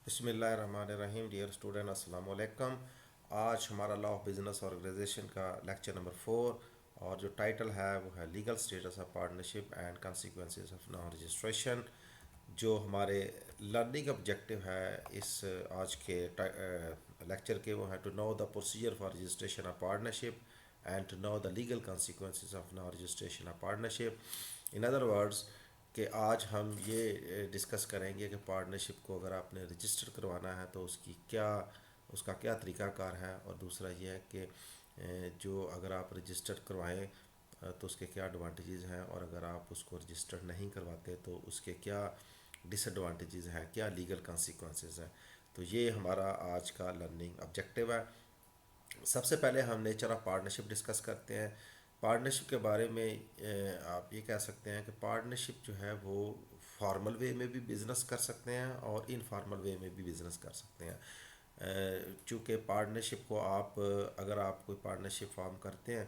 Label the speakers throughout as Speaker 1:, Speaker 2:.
Speaker 1: بسم اللہ الرحمن الرحیم. ڈیئر اسٹوڈنٹ، السلام علیکم. آج ہمارا لا آف بزنس آرگنائزیشن کا لیکچر نمبر 4 اور جو ٹائٹل ہے وہ ہے legal status of partnership and consequences of non registration. جو ہمارے لرننگ آبجیکٹیو ہے اس آج کے لیکچر کے وہ ہے to know the procedure for registration of partnership and to know the legal consequences of non registration of partnership. In other words کہ آج ہم یہ ڈسکس کریں گے کہ پارٹنرشپ کو اگر آپ نے رجسٹر کروانا ہے تو اس کا کیا طریقہ کار ہے، اور دوسرا یہ ہے کہ جو اگر آپ رجسٹر کروائیں تو اس کے کیا ایڈوانٹیجز ہیں، اور اگر آپ اس کو رجسٹر نہیں کرواتے تو اس کے کیا ڈس ایڈوانٹیجز ہیں، کیا لیگل کانسیکوینسز ہیں. تو یہ ہمارا آج کا لرننگ آبجیکٹیو ہے. سب سے پہلے ہم نیچر آف پارٹنرشپ ڈسکس کرتے ہیں. پارٹنرشپ کے بارے میں آپ یہ کہہ سکتے ہیں کہ پارٹنرشپ جو ہے وہ فارمل وے میں بھی بزنس کر سکتے ہیں اور انفارمل وے میں بھی بزنس کر سکتے ہیں. چونکہ پارٹنرشپ کو اگر آپ کوئی پارٹنرشپ فارم کرتے ہیں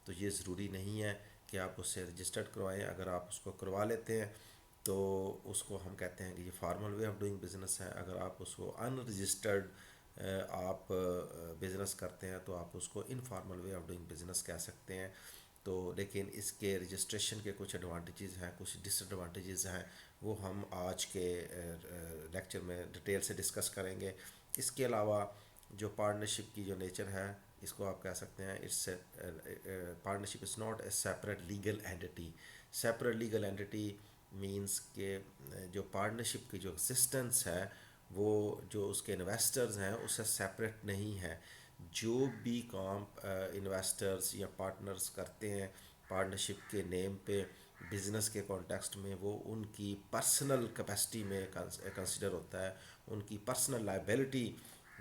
Speaker 1: تو یہ ضروری نہیں ہے کہ آپ اس سے رجسٹرڈ کروائیں. اگر آپ اس کو کروا لیتے ہیں تو اس کو ہم کہتے ہیں کہ یہ formal way of doing business ہے. اگر آپ اس کو ان رجسٹرڈ آپ بزنس کرتے ہیں تو آپ اس کو informal way of doing business کہہ سکتے ہیں. تو لیکن اس کے رجسٹریشن کے کچھ ایڈوانٹیجز ہیں، کچھ ڈس ایڈوانٹیجز ہیں، وہ ہم آج کے لیکچر میں ڈیٹیل سے ڈسکس کریں گے. اس کے علاوہ جو پارٹنرشپ کی جو نیچر ہے اس کو آپ کہہ سکتے ہیں it's partnership is not a separate legal entity. Separate legal entity means کہ جو پارٹنرشپ کی جو ایگزسٹنس ہے وہ جو اس کے انویسٹرز ہیں اس سے سیپریٹ نہیں ہے. جو بھی کام انویسٹرز یا پارٹنرز کرتے ہیں پارٹنرشپ کے نیم پہ بزنس کے کانٹیکسٹ میں، وہ ان کی پرسنل کیپیسٹی میں کنسیڈر ہوتا ہے. ان کی پرسنل لائبلٹی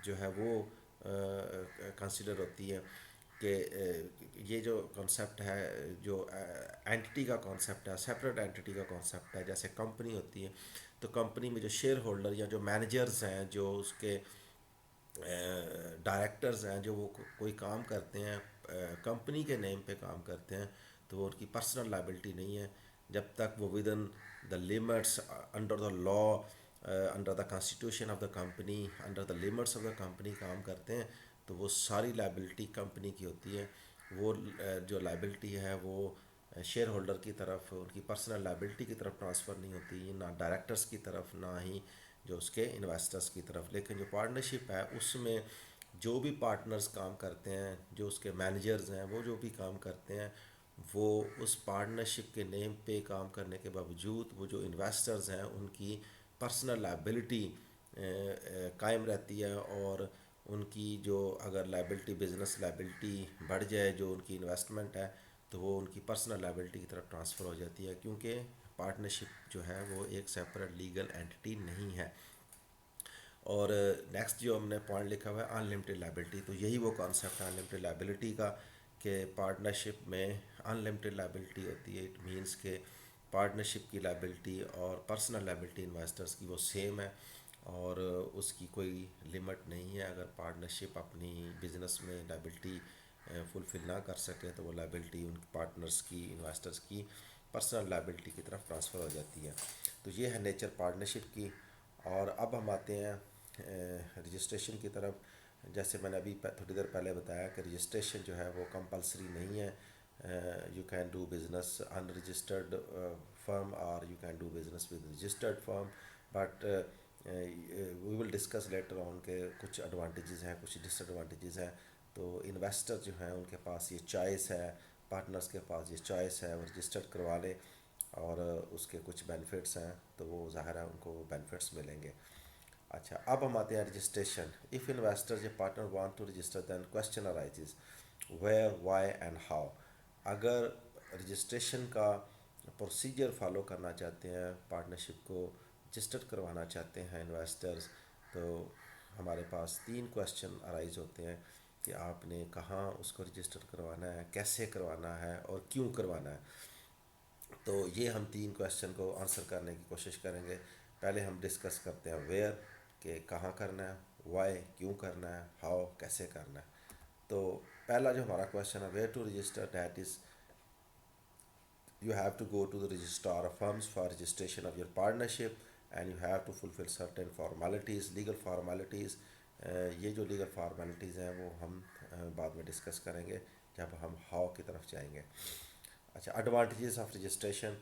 Speaker 1: جو ہے وہ کنسیڈر ہوتی ہے. کہ یہ جو کانسیپٹ ہے، جو اینٹی کا کانسیپٹ ہے، سیپریٹ اینٹی کا کانسیپٹ ہے. جیسے کمپنی ہوتی ہے تو کمپنی میں جو شیئر ہولڈر یا جو مینیجرز ہیں، جو اس کے ڈائریکٹرز ہیں، جو وہ کوئی کام کرتے ہیں کمپنی کے نیم پہ کام کرتے ہیں، تو وہ ان کی پرسنل لائبلٹی نہیں ہے جب تک وہ within the limits under the law, under the constitution of the company, under the limits of the company کام کرتے ہیں. تو وہ ساری لائبلٹی کمپنی کی ہوتی ہے. وہ جو لائبلٹی ہے وہ شیئر ہولڈر کی طرف، ان کی پرسنل لائبلٹی کی طرف ٹرانسفر نہیں ہوتی، نہ ڈائریکٹرز کی طرف، نہ ہی جو اس کے انویسٹرز کی طرف. لیکن جو پارٹنرشپ ہے اس میں جو بھی پارٹنرز کام کرتے ہیں، جو اس کے مینیجرز ہیں، وہ جو بھی کام کرتے ہیں، وہ اس پارٹنرشپ کے نیم پہ کام کرنے کے باوجود وہ جو انویسٹرز ہیں ان کی پرسنل لائبلٹی قائم رہتی ہے. اور ان کی جو اگر لائبلٹی، بزنس لائبلٹی بڑھ جائے، جو ان کی انویسٹمنٹ ہے، تو وہ ان کی پرسنل لائبلٹی کی طرف ٹرانسفر ہو جاتی ہے، کیونکہ پارٹنرشپ جو ہے وہ ایک سیپریٹ لیگل اینٹی نہیں ہے. اور نیکسٹ جو ہم نے پوائنٹ لکھا ہوا ہے ان لمٹیڈ لائبلٹی، تو یہی وہ کانسیپٹ ہے ان لمٹیڈ لائبلٹی کا کہ پارٹنرشپ میں ان لمٹیڈ لائبلٹی ہوتی ہے. اٹ مینس کہ پارٹنرشپ کی لائبلٹی اور پرسنل لائبلٹی انویسٹرز کی وہ سیم ہے اور اس کی کوئی لمٹ نہیں ہے. اگر پارٹنرشپ اپنی بزنس میں لائبلٹی فلفل نہ کر سکے تو وہ لائبلٹی ان پارٹنرز کی، انویسٹرز کی پرسنل لائبلٹی کی طرف ٹرانسفر ہو جاتی ہے. تو یہ ہے نیچر پارٹنرشپ کی. اور اب ہم آتے ہیں رجسٹریشن کی طرف. جیسے میں نے ابھی تھوڑی دیر پہلے بتایا کہ رجسٹریشن جو ہے وہ کمپلسری نہیں ہے. You can do business in registered firm اور you can do business with registered firm, but we will discuss later on کہ کچھ ایڈوانٹیجز ہیں، کچھ ڈس ایڈوانٹیجز ہیں. تو انویسٹر جو ہیں ان کے پاس یہ چوائس ہے، پارٹنرز کے پاس یہ چوائس ہے، وہ رجسٹرڈ کروا لیں اور اس کے کچھ بینیفٹس ہیں تو وہ ظاہر ہے ان کو بینیفٹس ملیں گے. اچھا، اب ہم آتے ہیں رجسٹریشن. اف انویسٹر یا partner want to register then question arises where, why and how. اگر رجسٹریشن کا پروسیجر فالو کرنا چاہتے ہیں، پارٹنرشپ کو رجسٹر کروانا چاہتے ہیں انویسٹرز، تو ہمارے پاس 3 کویشچن ارائز ہوتے ہیں کہ آپ نے کہاں اس کو رجسٹر کروانا ہے، کیسے کروانا ہے اور کیوں کروانا ہے. تو یہ ہم 3 کویشچن کو آنسر کرنے کی کوشش کریں گے. پہلے ہم ڈسکس کرتے ہیں ویئر، کہ کہاں کرنا ہے، وائی کیوں کرنا ہے، ہاؤ کیسے کرنا ہے. تو پہلا جو ہمارا کویشچن ہے where to register, that is you have to go to the registrar of firms for registration of your partnership. And you have to fulfil certain formalities, legal formalities. یہ جو لیگل فارمیلٹیز ہیں وہ ہم بعد میں discuss کریں گے جب ہم ہاؤ کی طرف جائیں گے. اچھا، ایڈوانٹیجز آف رجسٹریشن.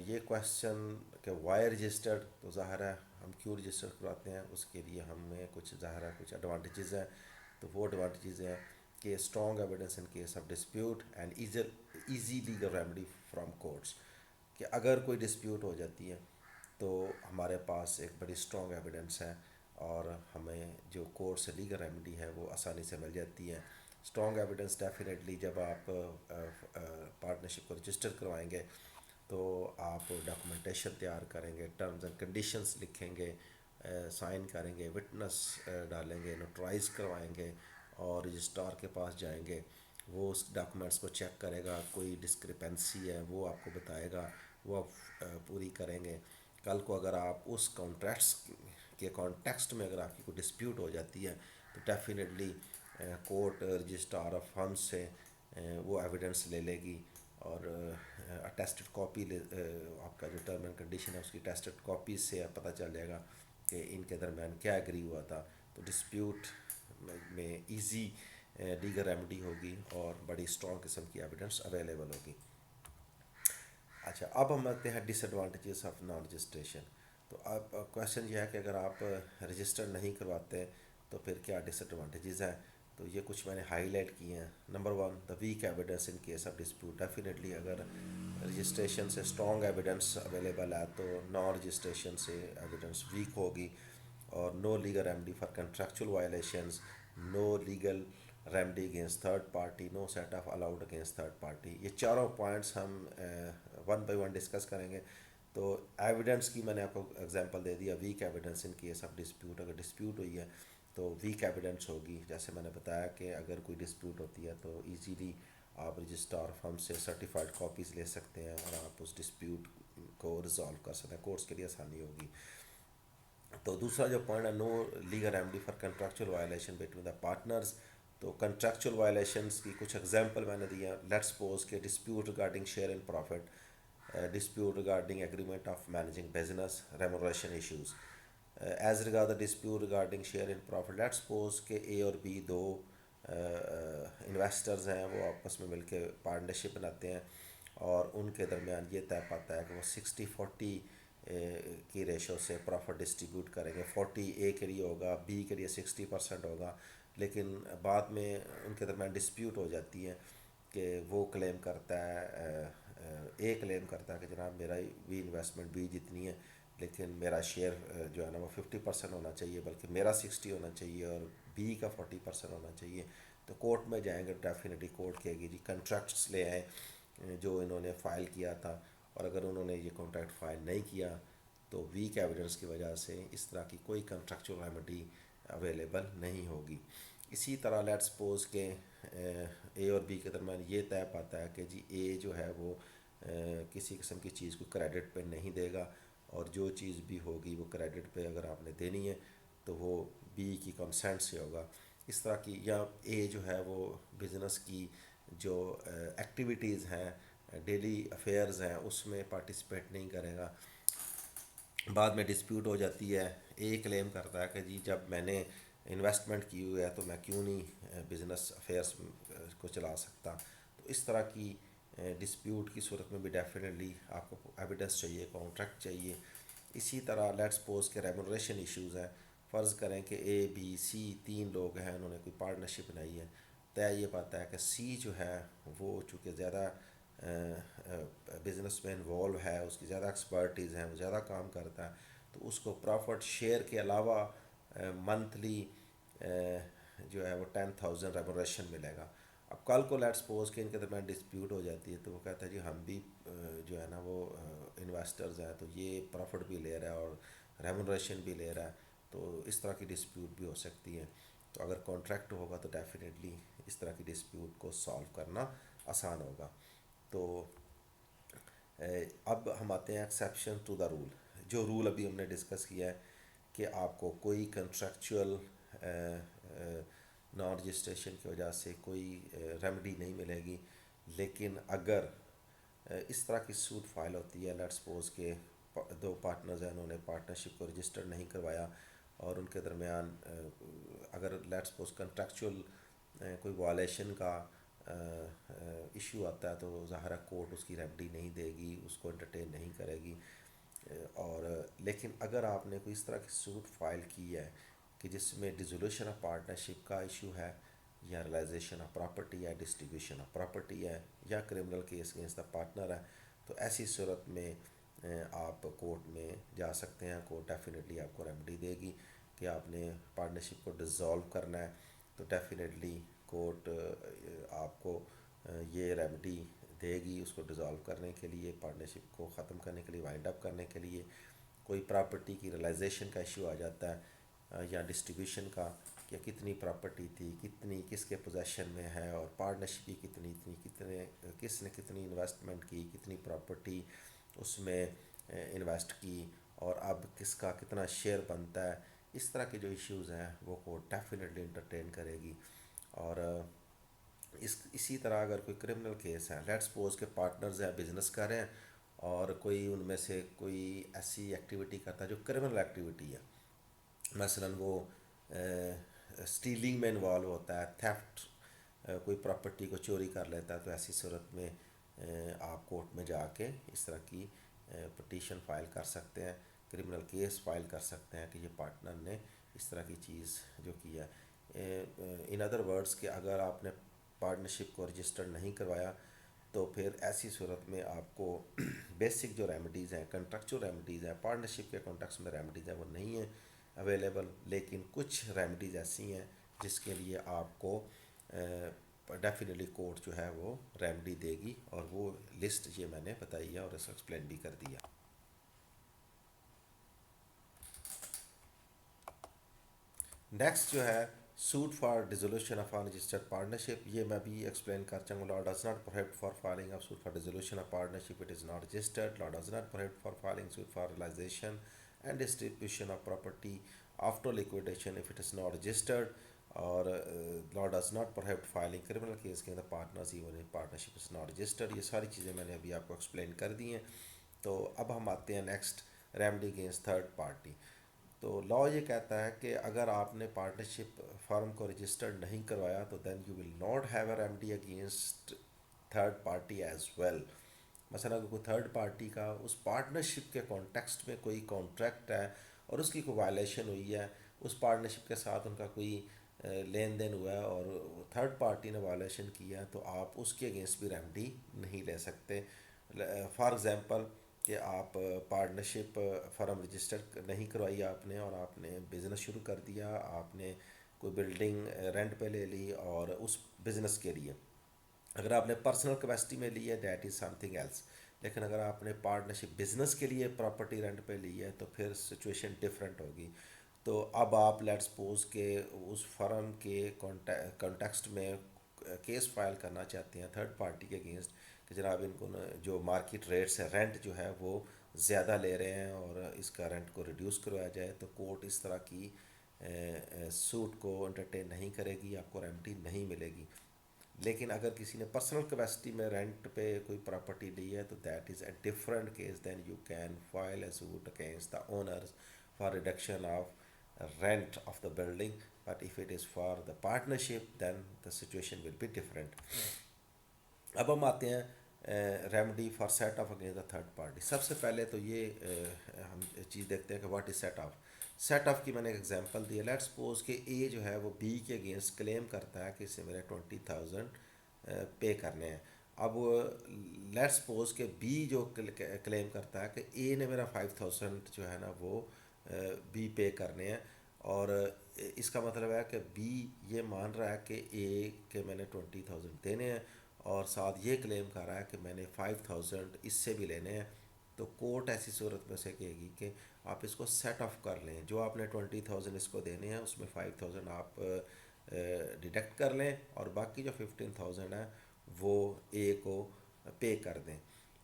Speaker 1: یہ کویشچن کہ وائی رجسٹرڈ، تو ظاہر ہے ہم کیوں رجسٹر کرواتے ہیں، اس کے لیے ہمیں کچھ ظاہر ہے کچھ ایڈوانٹیجز ہیں. تو وہ ایڈوانٹیجز ہیں کہ strong evidence in case of dispute and easy legal remedy from courts. کہ اگر کوئی ڈسپیوٹ ہو جاتی ہے تو ہمارے پاس ایک بڑی اسٹرانگ ایویڈنس ہے اور ہمیں جو کورٹ سے لیگل ریمیڈی ہے وہ آسانی سے مل جاتی ہے. اسٹرانگ ایویڈنس ڈیفینیٹلی جب آپ پارٹنرشپ کو رجسٹر کروائیں گے تو آپ ڈاکومنٹیشن تیار کریں گے، ٹرمز اینڈ کنڈیشنز لکھیں گے، سائن کریں گے، وٹنس ڈالیں گے، نوٹرائز کروائیں گے اور رجسٹرار کے پاس جائیں گے. وہ اس ڈاکومنٹس کو چیک کرے گا، کوئی ڈسکرپنسی ہے وہ آپ کو بتائے گا، وہ آپ پوری کریں گے. کل کو اگر آپ اس کانٹریکٹس کے کانٹیکسٹ میں اگر آپ کی کوئی ڈسپیوٹ ہو جاتی ہے تو definitely court registrar of fund سے وہ ایویڈنس لے لے گی اور اٹیسٹڈ کاپی آپ کا جو ٹرم اینڈ کنڈیشن ہے اس کی اٹیسٹڈ کاپی سے پتہ چل جائے گا کہ ان کے درمیان کیا ایگری ہوا تھا. تو ڈسپیوٹ میں ایزی لیگل ریمیڈی ہوگی اور بڑی اسٹرانگ قسم کی ایویڈنس اویلیبل ہوگی. اچھا، اب ہم آتے ہیں ڈس ایڈوانٹیجز آف نان رجسٹریشن. تو اب کویشچن یہ ہے کہ اگر آپ رجسٹر نہیں کرواتے تو پھر کیا ڈس ایڈوانٹیجز ہیں. تو یہ کچھ میں نے ہائی لائٹ کیے ہیں. Number one, the weak evidence in case of dispute. Definitely اگر رجسٹریشن سے اسٹرانگ ایویڈنس اویلیبل ہے تو نان رجسٹریشن سے ایویڈنس ویک ہوگی. اور no legal remedy for contractual violations, no legal remedy against third party, no set off allowed against third party. یہ چاروں points ہم ون بائی ون ڈسکس کریں گے. تو ایویڈنس کی میں نے آپ کو اگزامپل دے دیا، weak evidence in case of dispute. اگر ڈسپیوٹ ہوئی ہے تو ویک ایویڈنس ہوگی. جیسے میں نے بتایا کہ اگر کوئی ڈسپیوٹ ہوتی ہے تو ایزیلی آپ رجسٹرار فرم سے سرٹیفائڈ کاپیز لے سکتے ہیں اور آپ اس ڈسپیوٹ کو ریزالو کر سکتے ہیں، کورٹس کے لیے آسانی ہوگی. تو دوسرا جو پوائنٹ ہے، no legal remedy for contractual violation between the partners. تو کنٹریکچوئل وائلیشنس کی کچھ ایگزامپل میں نے دی ہیں. لیٹس سپوز کہ dispute regarding share in profit, dispute regarding agreement of managing business, remuneration issues. As regard the dispute regarding share in profit, let's suppose کہ اے اور بی دو انویسٹرز ہیں، وہ آپس میں مل کے پارٹنرشپ بناتے ہیں اور ان کے درمیان یہ طے پاتا ہے کہ وہ 60-40 کی ریشو سے پروفٹ ڈسٹریبیوٹ کریں گے. 40 اے کے لیے ہوگا، بی کے لیے 60% ہوگا. لیکن بعد میں ان کے درمیان ڈسپیوٹ ہو جاتی ہے کہ وہ کلیم کرتا ہے، اے کلیم کرتا ہے کہ جناب میرا بھی انویسٹمنٹ بی جتنی ہے لیکن میرا شیئر جو ہے نا وہ 50% ہونا چاہیے، بلکہ میرا 60 ہونا چاہیے اور بی کا 40% ہونا چاہیے. تو کورٹ میں جائیں گے، ڈیفینیٹلی کورٹ کہے گی جی کنٹریکٹس لے آئیں جو انہوں نے فائل کیا تھا، اور اگر انہوں نے یہ کانٹریکٹ فائل نہیں کیا تو ویک ایویڈنس کی وجہ سے اس طرح کی کوئی کنٹریکچوئل ریمیڈی اویلیبل نہیں ہوگی. اسی طرح لیٹ سپوز کہ اے اور بی کے درمیان یہ طے پاتا ہے کہ جی اے جو ہے وہ کسی قسم کی چیز کو کریڈٹ پہ نہیں دے گا، اور جو چیز بھی ہوگی وہ کریڈٹ پہ اگر آپ نے دینی ہے تو وہ بی کی کنسنٹ سے ہوگا. اس طرح کی، یا اے جو ہے وہ بزنس کی جو ایکٹیویٹیز ہیں، ڈیلی افیئرز ہیں، اس میں پارٹیسپیٹ نہیں کرے گا. بعد میں ڈسپیوٹ ہو جاتی ہے، اے کلیم کرتا ہے کہ جی جب میں نے انویسٹمنٹ کی ہوئی ہے تو میں کیوں نہیں بزنس افیئرس کو چلا سکتا. تو اس طرح کی ڈسپیوٹ کی صورت میں بھی ڈیفینیٹلی آپ کو ایویڈنس چاہیے، کانٹریکٹ چاہیے. اسی طرح لیٹ سپوز کہ ریمونریشن ایشوز ہیں. فرض کریں کہ اے بی سی تین لوگ ہیں، انہوں نے کوئی پارٹنرشپ بنائی ہے. طے یہ پاتا ہے کہ سی جو ہے وہ چونکہ زیادہ بزنس میں انوالو ہے، اس کی زیادہ ایکسپرٹیز ہیں، وہ زیادہ کام کرتا ہے، تو اس کو پروفٹ شیئر کے علاوہ منتھلی جو ہے وہ 10,000 ریمونریشن ملے گا. اب کل کو لیٹ سپوز کہ ان کے درمیان ڈسپیوٹ ہو جاتی ہے تو وہ کہتا ہے جی ہم بھی جو ہے نا وہ انویسٹرز ہیں تو یہ پروفٹ بھی لے رہا ہے اور ریمونریشن بھی لے رہا ہے. تو اس طرح کی ڈسپیوٹ بھی ہو سکتی ہے. تو اگر کانٹریکٹ ہوگا تو ڈیفینیٹلی اس طرح کی ڈسپیوٹ کو سالو کرنا آسان ہوگا. تو اب ہم آتے ہیں ایکسیپشن ٹو دا رول. جو رول ابھی ہم نے ڈسکس کیا ہے کہ آپ کو کوئی کنٹریکچوئل نان رجسٹریشن کی وجہ سے کوئی ریمیڈی نہیں ملے گی. لیکن اگر اس طرح کی سوٹ فائل ہوتی ہے، لیٹ سپوز کہ دو پارٹنرز ہیں انہوں نے پارٹنرشپ کو رجسٹر نہیں کروایا اور ان کے درمیان اگر لیٹس سپوز کنٹریکچوئل کوئی وائلیشن کا ایشو آتا ہے تو ظاہر ہے کورٹ اس کی ریمڈی نہیں دے گی، اس کو انٹرٹین نہیں کرے گی۔ اور لیکن اگر آپ نے کوئی اس طرح کی سوٹ فائل کی ہے کہ جس میں ڈیزولوشن آف پارٹنرشپ کا ایشو ہے یا ریلائزیشن آف پراپرٹی ہے، ڈسٹریبیوشن آف پراپرٹی ہے یا criminal case against the partner ہے، تو ایسی صورت میں آپ کورٹ میں جا سکتے ہیں۔ کورٹ ڈیفینیٹلی آپ کو ریمڈی دے گی کہ آپ نے پارٹنرشپ کو ڈیزالو کرنا ہے، تو ڈیفینیٹلی کورٹ آپ کو یہ ریمڈی دے گی اس کو ڈیزالو کرنے کے لیے، پارٹنرشپ کو ختم کرنے کے لیے، وائنڈ اپ کرنے کے لیے۔ کوئی پراپرٹی کی ریلائزیشن کا ایشو آ جاتا ہے یا ڈسٹریبیوشن کا کہ کتنی پراپرٹی تھی، کتنی کس کے پوزیشن میں ہے، اور پارٹنرشپ کی کتنی تھی، کس نے کتنی انویسٹمنٹ کی، کتنی پراپرٹی اس میں انویسٹ کی، اور اب کس کا کتنا شیئر بنتا ہے، اس طرح کے جو ایشوز ہیں وہ کورٹ ڈیفینیٹلی انٹرٹین کرے گی۔ اور اسی طرح اگر کوئی کرمنل کیس ہے، لیٹ سپوز کے پارٹنرز ہیں، بزنس کر رہے ہیں اور کوئی ان میں سے کوئی ایسی ایکٹیویٹی کرتا ہے جو کرمنل ایکٹیویٹی ہے، مثلا وہ اسٹیلنگ میں انوالو ہوتا ہے، تھیفٹ، کوئی پراپرٹی کو چوری کر لیتا ہے، تو ایسی صورت میں آپ کورٹ میں جا کے اس طرح کی پٹیشن فائل کر سکتے ہیں، کرمنل کیس فائل کر سکتے ہیں کہ یہ پارٹنر نے اس طرح کی چیز جو کی ہے۔ ان ادر ورڈز کہ اگر آپ نے پارٹنرشپ کو رجسٹر نہیں کروایا تو پھر ایسی صورت میں آپ کو بیسک جو ریمیڈیز ہیں، کنٹریکچوئل ریمیڈیز ہیں، پارٹنرشپ کے کانٹیکس میں ریمیڈیز ہیں وہ نہیں ہیں اویلیبل، لیکن کچھ ریمیڈیز ایسی ہیں جس کے لیے آپ کو ڈیفینیٹلی کورٹ جو ہے وہ ریمیڈی دے گی، اور وہ لسٹ یہ میں نے بتائی ہے اور اس کو ایکسپلین بھی کر دیا۔ نیکسٹ جو ہے suit for dissolution of unregistered partnership, یہ میں بھی ایکسپلین کر چاہوں گا۔ Law does not prohibit for filing of suit for dissolution of partnership it is not registered. Law does not prohibit for filing suit for realization and distribution of property after liquidation if it is not registered، اور law does not prohibit filing criminal case against the partners even if partnership is not registered۔ یہ ساری چیزیں میں نے ابھی آپ کو explain کر دی ہیں۔ تو اب ہم آتے ہیں next, remedy against third party. تو لا یہ کہتا ہے کہ اگر آپ نے پارٹنرشپ فارم کو رجسٹرڈ نہیں کروایا تو then you will not have a remedy against third party as well. مثلا اگر کوئی تھرڈ پارٹی کا اس پارٹنرشپ کے کانٹیکسٹ میں کوئی کانٹریکٹ ہے اور اس کی کوئی وائلیشن ہوئی ہے، اس پارٹنرشپ کے ساتھ ان کا کوئی لین دین ہوا ہے اور تھرڈ پارٹی نے وائلیشن کیا ہے، تو آپ اس کے اگینسٹ بھی ریمڈی نہیں لے سکتے۔ فار ایگزامپل کہ آپ پارٹنرشپ فرم رجسٹر نہیں کروائی آپ نے، اور آپ نے بزنس شروع کر دیا، آپ نے کوئی بلڈنگ رینٹ پہ لے لی اور اس بزنس کے لیے، اگر آپ نے پرسنل کیپیسٹی میں لی ہے that is something else, لیکن اگر آپ نے پارٹنرشپ بزنس کے لیے پراپرٹی رینٹ پہ لی ہے تو پھر سچویشن ڈفرینٹ ہوگی۔ تو اب آپ لیٹ سپوز کہ اس فرم کے کانٹیکسٹ میں کیس فائل کرنا چاہتے ہیں تھرڈ پارٹی کے اگینسٹ کہ جناب ان کو جو مارکیٹ ریٹس ہے، رینٹ جو ہے وہ زیادہ لے رہے ہیں اور اس کا رینٹ کو ریڈیوس کروایا جائے، تو کورٹ اس طرح کی سوٹ کو انٹرٹین نہیں کرے گی، آپ کو ریمڈی نہیں ملے گی۔ لیکن اگر کسی نے پرسنل کیپیسٹی میں رینٹ پہ کوئی پراپرٹی لی ہے تو that is a different case, then you can file a suit against the owners for reduction of rent of the building, but if it is for the partnership then the situation will be different۔ اب ہم آتے ہیں remedy for set off against the third party. سب سے پہلے تو یہ ہم چیز دیکھتے ہیں کہ what is set off. Set off کی میں نے ایک ایگزامپل دی ہے، لیٹ سپوز کہ اے جو ہے وہ بی کے اگینسٹ کلیم کرتا ہے کہ اس سے میرے 20,000 پے کرنے ہیں۔ اب لیٹ سپوز کہ بی جو کلیم کرتا ہے کہ اے نے میرا 5,000 جو ہے نا وہ بی پے کرنے ہیں، اور اس کا مطلب ہے کہ بی یہ مان رہا ہے کہ اے کے میں نے 20,000 دینے ہیں، اور ساتھ یہ کلیم کر رہا ہے کہ میں نے 5,000 اس سے بھی لینے ہیں۔ تو کورٹ ایسی صورت میں سے کہے گی کہ آپ اس کو سیٹ آف کر لیں، جو آپ نے 20,000 اس کو دینے ہیں اس میں 5,000 آپ ڈیڈکٹ کر لیں، اور باقی جو 15,000 ہے وہ اے کو پے کر دیں۔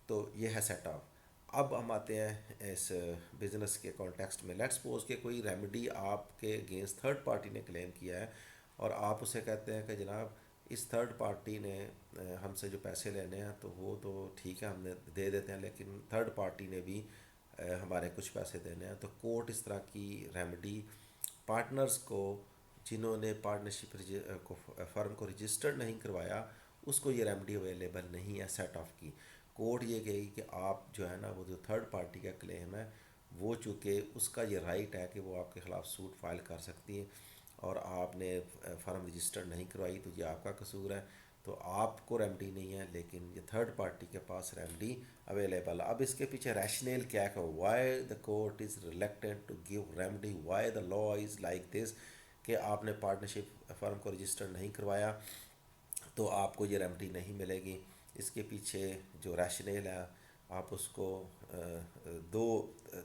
Speaker 1: تو یہ ہے سیٹ آف۔ اب ہم آتے ہیں اس بزنس کے کانٹیکسٹ میں، لیٹ سپوز کہ کوئی ریمیڈی آپ کے اگینسٹ تھرڈ پارٹی نے کلیم کیا ہے، اور آپ اسے کہتے ہیں کہ جناب اس تھرڈ پارٹی نے ہم سے جو پیسے لینے ہیں تو وہ تو ٹھیک ہے ہم نے دے دیتے ہیں، لیکن تھرڈ پارٹی نے بھی ہمارے کچھ پیسے دینے ہیں، تو کورٹ اس طرح کی ریمیڈی پارٹنرز کو جنہوں نے پارٹنرشپ کو فرم کو رجسٹرڈ نہیں کروایا، اس کو یہ ریمیڈی اویلیبل نہیں ہے سیٹ آف کی۔ کورٹ یہ کہے گی کہ آپ جو ہے نا وہ جو تھرڈ پارٹی کا کلیم ہے وہ چونکہ اس کا یہ رائٹ ہے کہ وہ آپ کے خلاف سوٹ فائل کر سکتی ہے، اور آپ نے فرم رجسٹرڈ نہیں کروائی تو یہ آپ کا قصور ہے، تو آپ کو ریمیڈی نہیں ہے، لیکن یہ تھرڈ پارٹی کے پاس ریمیڈی اویلیبل ہے۔ اب اس کے پیچھے ریشنیل کیا ہے، why the court is reluctant to give remedy, why the law is like this, کہ آپ نے پارٹنرشپ فرم کو رجسٹر نہیں کروایا تو آپ کو یہ ریمیڈی نہیں ملے گی۔ اس کے پیچھے جو ریشنیل ہے آپ اس کو دو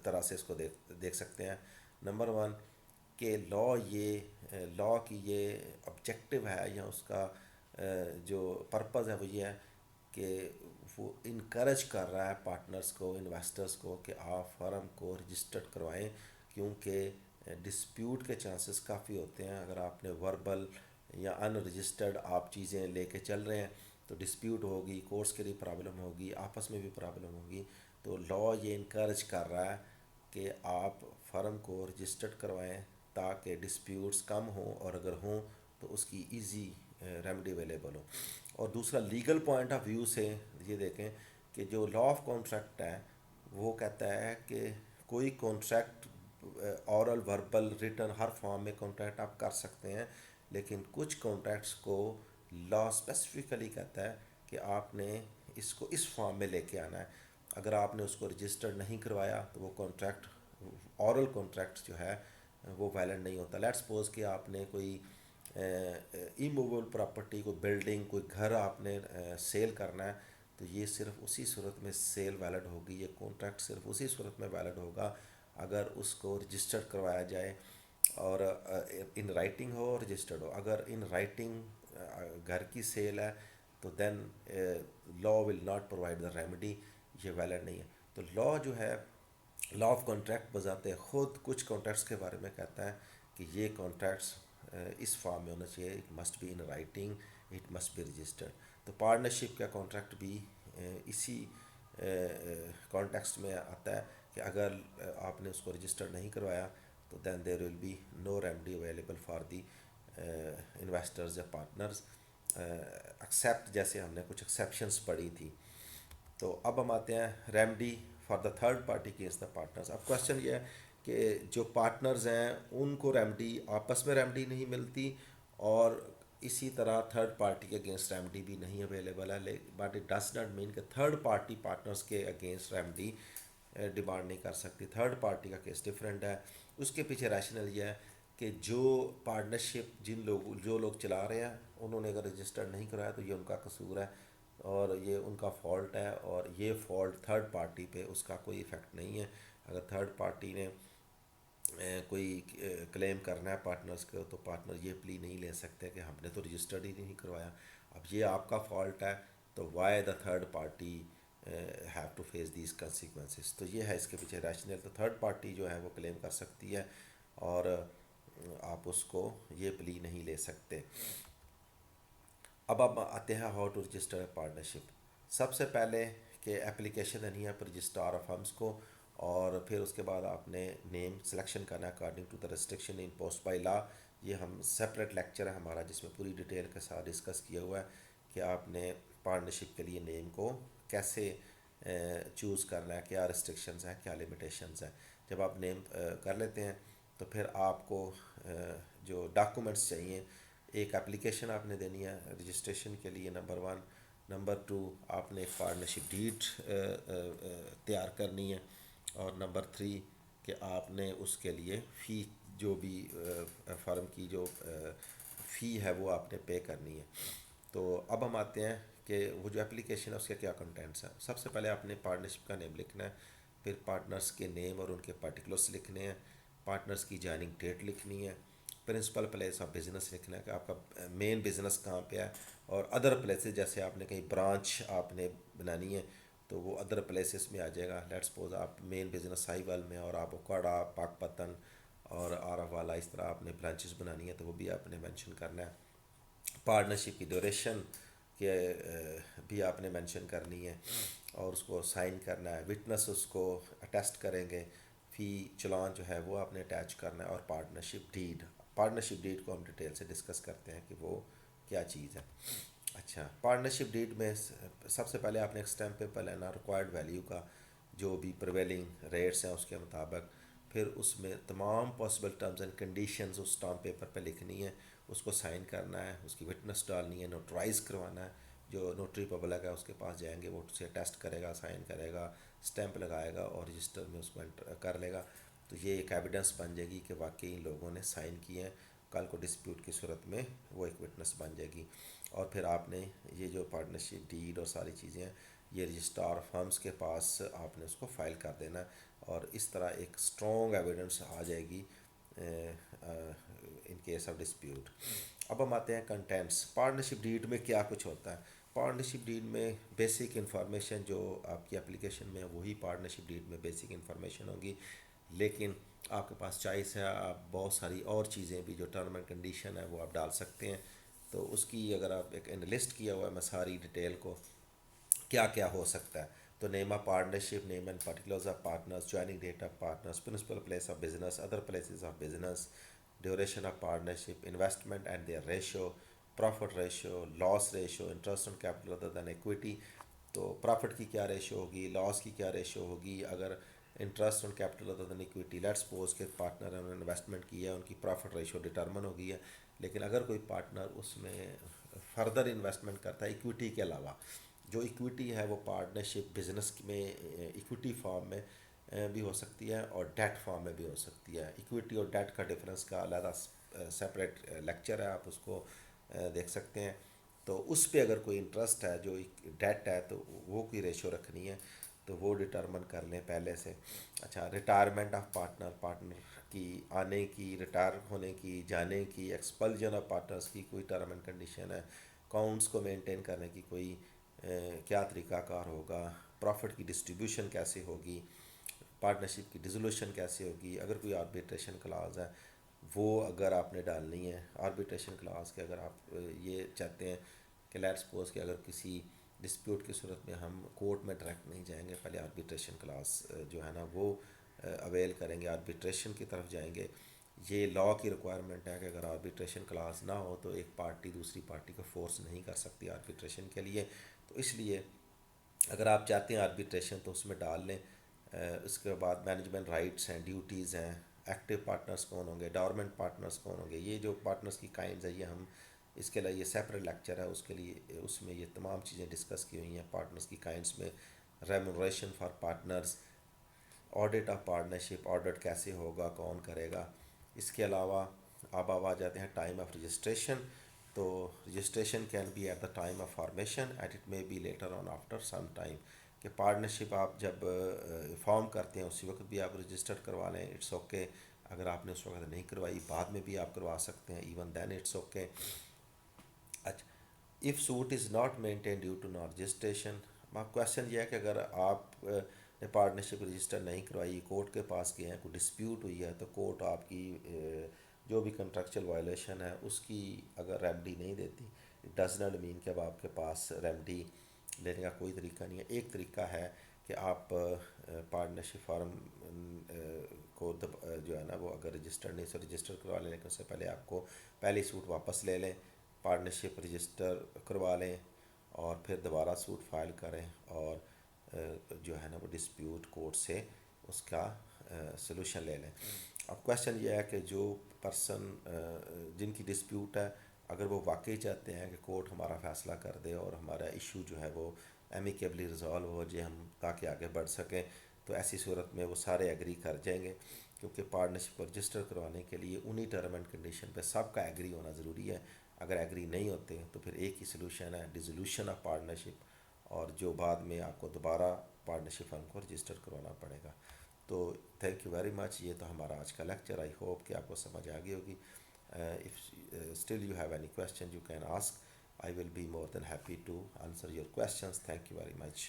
Speaker 1: طرح سے اس کو دیکھ سکتے ہیں۔ نمبر ون کہ لا کی یہ آبجیکٹو ہے یا اس کا جو پرپز ہے وہ یہ ہے کہ وہ انکریج کر رہا ہے پارٹنرز کو، انویسٹرز کو، کہ آپ فرم کو رجسٹرڈ کروائیں، کیونکہ ڈسپیوٹ کے چانسز کافی ہوتے ہیں۔ اگر آپ نے وربل یا ان رجسٹرڈ آپ چیزیں لے کے چل رہے ہیں تو ڈسپیوٹ ہوگی، کورٹس کے لیے پرابلم ہوگی، آپس میں بھی پرابلم ہوگی۔ تو لا یہ انکریج کر رہا ہے کہ آپ فرم کو رجسٹرڈ کروائیں تاکہ ڈسپیوٹس کم ہوں، اور اگر ہوں تو اس کی ایزی ریمیڈی اویلیبل ہو۔ اور دوسرا لیگل پوائنٹ آف ویو سے یہ دیکھیں کہ جو لا آف کانٹریکٹ ہے وہ کہتا ہے کہ کوئی کانٹریکٹ اورل وربل ریٹن ہر فارم میں کانٹریکٹ آپ کر سکتے ہیں، لیکن کچھ کانٹریکٹس کو لا اسپیسیفکلی کہتا ہے کہ آپ نے اس کو اس فارم میں لے کے آنا ہے۔ اگر آپ نے اس کو رجسٹرڈ نہیں کروایا تو وہ کانٹریکٹ اورل کانٹریکٹ جو ہے وہ ویلڈ نہیں ہوتا۔ لیٹ سپوز کہ آپ نے کوئی ای موویبل پراپرٹی، کوئی بلڈنگ، کوئی گھر آپ نے سیل کرنا ہے، تو یہ صرف اسی صورت میں سیل ویلڈ ہوگی، یہ کانٹریکٹ صرف اسی صورت میں ویلڈ ہوگا اگر اس کو رجسٹرڈ کروایا جائے، اور ان رائٹنگ ہو اور رجسٹرڈ ہو۔ اگر ان رائٹنگ گھر کی سیل ہے تو then law will not provide the remedy, یہ ویلڈ نہیں ہے۔ تو لا جو ہے، لا آف کانٹریکٹ بذات خود کچھ کانٹریکٹس کے بارے میں کہتا ہے کہ یہ کانٹریکٹس اس فارم میں ہونا چاہیے، it must be in writing, it must be registered. تو پارٹنرشپ کا کانٹریکٹ بھی اسی کانٹیکسٹ میں آتا ہے کہ اگر آپ نے اس کو رجسٹر نہیں کروایا تو then there will be no remedy available for the investors یا پارٹنرز، ایکسیپٹ جیسے ہم نے کچھ ایکسیپشنس پڑھی تھی۔ تو اب ہم آتے ہیں remedy for the third party case the partners. اب کوشچن یہ ہے کہ جو پارٹنرز ہیں ان کو ریمیڈی، آپس میں ریمیڈی نہیں ملتی، اور اسی طرح تھرڈ پارٹی کے اگینسٹ ریمیڈی بھی نہیں اویلیبل ہے، but it does not mean کہ تھرڈ پارٹی پارٹنرز کے اگینسٹ ریمیڈی ڈیمانڈ نہیں کر سکتی۔ تھرڈ پارٹی کا کیس ڈفرینٹ ہے۔ اس کے پیچھے ریشنل یہ ہے کہ جو پارٹنرشپ جو لوگ چلا رہے ہیں انہوں نے اگر رجسٹر نہیں کرایا تو یہ ان کا قصور ہے اور یہ ان کا فالٹ ہے، اور یہ فالٹ تھرڈ پارٹی پہ اس کا کوئی ایفیکٹ نہیں ہے۔ اگر تھرڈ پارٹی نے کوئی کلیم کرنا ہے پارٹنرز کو تو پارٹنر یہ پلی نہیں لے سکتے کہ ہم نے تو رجسٹرڈ ہی نہیں کروایا، اب یہ آپ کا فالٹ ہے، تو why the third party have to face these consequences. تو یہ ہے اس کے پیچھے ریشنل۔ تو تھرڈ پارٹی جو ہے وہ کلیم کر سکتی ہے اور آپ اس کو یہ پلی نہیں لے سکتے۔ اب آتے ہیں how to register a partnership. سب سے پہلے کہ اپلیکیشن دینی ہے پر رجسٹرار آف فرمز کو، اور پھر اس کے بعد آپ نے نیم سلیکشن کرنا ہے according to the restriction in post by law. یہ ہم سیپریٹ لیکچر ہے ہمارا جس میں پوری ڈیٹیل کے ساتھ ڈسکس کیا ہوا ہے کہ آپ نے پارٹنرشپ کے لیے نیم کو کیسے چوز کرنا ہے، کیا ریسٹرکشنز ہیں، کیا لمیٹیشنز ہیں۔ جب آپ نیم کر لیتے ہیں تو پھر آپ کو جو ڈاکومنٹس چاہیے، ایک اپلیکیشن آپ نے دینی ہے رجسٹریشن کے لیے، نمبر 1۔ نمبر 2 آپ نے ایک پارٹنرشپ ڈیڈ تیار کرنی ہے، اور نمبر 3 کہ آپ نے اس کے لیے فی جو بھی فرم کی جو فی ہے وہ آپ نے پے کرنی ہے۔ تو اب ہم آتے ہیں کہ وہ جو اپلیکیشن ہے اس کے کیا کنٹینٹس ہیں۔ سب سے پہلے آپ نے پارٹنرشپ کا نیم لکھنا ہے، پھر پارٹنرز کے نیم اور ان کے پرٹیکولرس لکھنے ہیں، پارٹنرز کی جوائننگ ڈیٹ لکھنی ہے، پرنسپل پلیس آف بزنس لکھنا ہے کہ آپ کا مین بزنس کہاں پہ ہے، اور ادر پلیسز جیسے آپ نے کہیں برانچ آپ نے بنانی ہے تو وہ ادر پلیسز میں آ جائے گا۔ لیٹ سپوز آپ مین بزنس ساہیوال میں اور آپ اوکاڑا، پاک پتن اور آرف والا اس طرح آپ نے برانچز بنانی ہے تو وہ بھی آپ نے مینشن کرنا ہے۔ پارٹنرشپ کی ڈیوریشن کہ بھی آپ نے مینشن کرنی ہے، اور اس کو سائن کرنا ہے، وٹنس اس کو اٹیسٹ کریں گے، فی چلان جو ہے وہ آپ نے اٹیچ کرنا ہے، اور پارٹنرشپ ڈیڈ کو ہم ڈیٹیل سے ڈسکس کرتے ہیں کہ وہ کیا چیز ہے۔ اچھا، پارٹنرشپ ڈیڈ میں سب سے پہلے آپ نے ایک اسٹیمپ پیپر لینا ریکوائرڈ ویلیو کا، جو بھی پریویلنگ ریٹس ہیں اس کے مطابق، پھر اس میں تمام پاسبل ٹرمز اینڈ کنڈیشنز اس اسٹامپ پیپر پہ لکھنی ہے، اس کو سائن کرنا ہے، اس کی وٹنس ڈالنی ہے، نوٹرائز کروانا ہے، جو نوٹری پبلک ہے اس کے پاس جائیں گے، وہ اسے ٹیسٹ کرے گا، سائن کرے گا، اسٹیمپ لگائے گا اور رجسٹر میں اس کو انٹر کر لے گا، تو یہ ایک ایویڈنس بن جائے گی کہ واقعی ان لوگوں نے سائن کیے ہیں، کل کو ڈسپیوٹ کی صورت میں وہ ایک وٹنس بن جائے گی۔ اور پھر آپ نے یہ جو پارٹنرشپ ڈیڈ اور ساری چیزیں ہیں یہ رجسٹرار فرمز کے پاس آپ نے اس کو فائل کر دینا ہے، اور اس طرح ایک اسٹرانگ ایویڈنس آ جائے گی ان کیس آف ڈسپیوٹ۔ اب ہم آتے ہیں کنٹینٹس، پارٹنرشپ ڈیڈ میں کیا کچھ ہوتا ہے۔ پارٹنرشپ ڈیڈ میں بیسک انفارمیشن جو آپ کی اپلیکیشن میں ہے وہی پارٹنرشپ ڈیڈ میں بیسک انفارمیشن ہوگی، لیکن آپ کے پاس چوائس ہے، آپ بہت ساری اور چیزیں بھی جو ٹرم اینڈ کنڈیشن ہے وہ آپ ڈال سکتے ہیں، تو اس کی اگر آپ ایک لسٹ کیا ہوا ہے میں ساری ڈیٹیل کو کیا کیا ہو سکتا ہے، تو name of partnership, name and particulars of partners, joining date of partners, principal place of business, other places of business, duration of partnership, investment and their ratio, profit ratio, loss ratio, interest on capital other than equity, تو profit کی کیا ratio ہوگی، لاس کی کیا ratio ہوگی، اگر interest on capital other than equity, let's suppose کہ partner نے انویسٹمنٹ کی ہے، ان کی پروفٹ ریشو ڈٹرمن ہو گئی ہے، لیکن اگر کوئی پارٹنر اس میں فردر انویسٹمنٹ کرتا ہے ایکویٹی کے علاوہ، جو ایکویٹی ہے وہ پارٹنرشپ بزنس میں ایکویٹی فارم میں بھی ہو سکتی ہے اور ڈیٹ فارم میں بھی ہو سکتی ہے، ایکویٹی اور ڈیٹ کا ڈفرنس کا علیحدہ سپریٹ لیکچر ہے، آپ اس کو دیکھ سکتے ہیں، تو اس پہ اگر کوئی انٹرسٹ ہے جو ڈیٹ ہے تو وہ کوئی ریشو رکھنی ہے تو وہ ڈٹرمن کر لیں پہلے سے۔ اچھا، ریٹائرمنٹ آف پارٹنر کی آنے کی، ریٹائر ہونے کی، جانے کی، ایکسپلجن آف پارٹنرس کی کوئی ٹرم اینڈ کنڈیشن ہے، اکاؤنٹس کو مینٹین کرنے کی کوئی کیا طریقہ کار ہوگا، پروفٹ کی ڈسٹریبیوشن کیسے ہوگی، پارٹنرشپ کی ڈیزولوشن کیسے ہوگی، اگر کوئی آربیٹریشن کلاز ہے وہ اگر آپ نے ڈالنی ہے، آربیٹریشن کلاز کے اگر آپ یہ چاہتے ہیں کہ لیٹ سپوز کہ اگر کسی ڈسپیوٹ کی صورت میں ہم کورٹ میں ڈائریکٹ نہیں جائیں گے، پہلے آربیٹریشن کلاس جو ہے نا وہ اویل کریں گے، آربیٹریشن کی طرف جائیں گے، یہ لا کی ریکوائرمنٹ ہے کہ اگر آربیٹریشن کلاس نہ ہو تو ایک پارٹی دوسری پارٹی کو فورس نہیں کر سکتی آربیٹریشن کے لیے، تو اس لیے اگر آپ چاہتے ہیں آربیٹریشن تو اس میں ڈال لیں۔ اس کے بعد مینجمنٹ رائٹس ہیں، ڈیوٹیز ہیں، ایکٹیو پارٹنرز کون ہوں گے، ڈورمنٹ پارٹنرز کون ہوں گے، یہ جو پارٹنرز کی کائنڈز ہے یہ ہم اس کے لیے یہ سیپریٹ لیکچر ہے، اس کے لیے اس میں یہ تمام چیزیں ڈسکس کی ہوئی ہیں پارٹنرز کی کائنڈز میں، remuneration for partners, audit of partnership, audit کیسے ہوگا، کون کرے گا، اس کے علاوہ اب آ جاتے ہیں ٹائم آف رجسٹریشن، تو registration can be at the time of formation and it may be later on after some time, کہ پارٹنرشپ آپ جب فارم کرتے ہیں اسی وقت بھی آپ رجسٹر کروا لیں، اٹس اوکے، اگر آپ نے اس وقت نہیں کروائی بعد میں بھی آپ کروا سکتے ہیں، ایون دین اٹس اوکے۔ اچھا، if suit is not maintain due to not registration, question یہ ہے کہ اگر آپ نے پارٹنرشپ رجسٹر نہیں کروائی، کورٹ کے پاس گئے ہیں، کوئی ڈسپیوٹ ہوئی ہے، تو کورٹ آپ کی جو بھی کنٹریکچوئل وائلیشن ہے اس کی اگر ریمڈی نہیں دیتی، اٹ ڈز ناٹ مین کہ اب آپ کے پاس ریمڈی لینے کا کوئی طریقہ نہیں ہے۔ ایک طریقہ ہے کہ آپ پارٹنرشپ فارم کو جو ہے نا وہ اگر رجسٹر نہیں سے رجسٹر کروا لیں، لیکن اس سے پہلے آپ کو پہلی سوٹ واپس لے لیں، پارٹنرشپ رجسٹر کروا لیں اور پھر دوبارہ سوٹ فائل کریں، اور جو ہے نا وہ ڈسپیوٹ کورٹ سے اس کا سلوشن لے لیں۔ اب کویشچن یہ ہے کہ جو پرسن جن کی ڈسپیوٹ ہے اگر وہ واقعی چاہتے ہیں کہ کورٹ ہمارا فیصلہ کر دے اور ہمارا ایشو جو ہے وہ ایمیکیبلی ریزالو ہو جائے، ہم تاکہ آگے بڑھ سکیں، تو ایسی صورت میں وہ سارے ایگری کر جائیں گے، کیونکہ پارٹنرشپ کو رجسٹر کروانے کے لیے انہی ٹرم اینڈ کنڈیشن پہ سب کا ایگری ہونا ضروری ہے، اگر ایگری نہیں ہوتے تو پھر ایک ہی سلوشن ہے، ڈیزولوشن آف پارٹنرشپ، اور جو بعد میں آپ کو دوبارہ پارٹنرشپ فرم کو رجسٹر کروانا پڑے گا۔ تو تھینک یو ویری مچ، یہ تو ہمارا آج کا لیکچر، آئی ہوپ کہ آپ کو سمجھ آ گئی ہوگی۔ If still you have any question you can ask, I will be more than happy to answer your questions. Thank you very much.